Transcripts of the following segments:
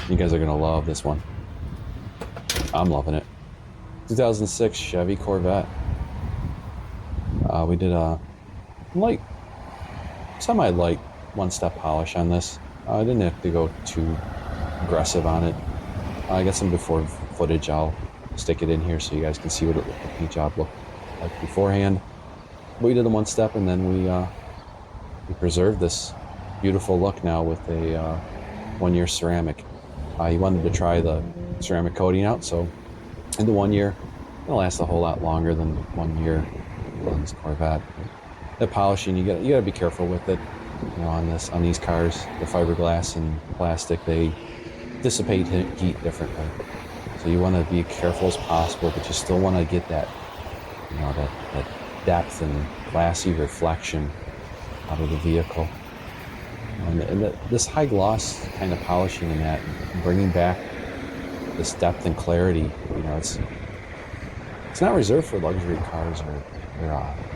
You guys are gonna love this one. I'm loving it. 2006 Chevy Corvette. We did a light, semi-light one-step polish on this. I didn't have to go too aggressive on it. I got some before footage. I'll stick it in here so you guys can see what the paint job looked like beforehand. We did the one step, and then we preserved this beautiful look now with a 1-year ceramic. He wanted to try the ceramic coating out, so in the 1 year, it'll last a whole lot longer than 1 year on this Corvette. The polishing, you gotta be careful with it. You know, on these cars, the fiberglass and plastic, they dissipate heat differently. So you want to be careful as possible, but you still want to get that, you know, that depth and glassy reflection out of the vehicle. And this high gloss kind of polishing in that, bringing back this depth and clarity, you know, it's not reserved for luxury cars or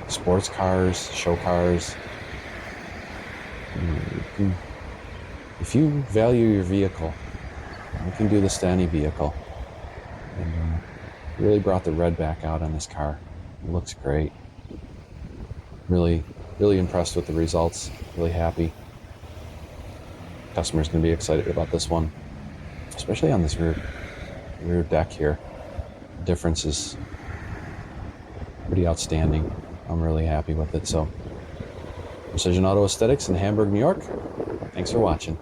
sports cars, show cars. If you value your vehicle, you can do this to any vehicle. And really brought the red back out on this car. It looks great. Really, really impressed with the results. Really happy. Customer's gonna be excited about this one, especially on this rear deck here. The difference is pretty outstanding. I'm really happy with it. So, Precision Auto Aesthetics in Hamburg, New York. Thanks for watching.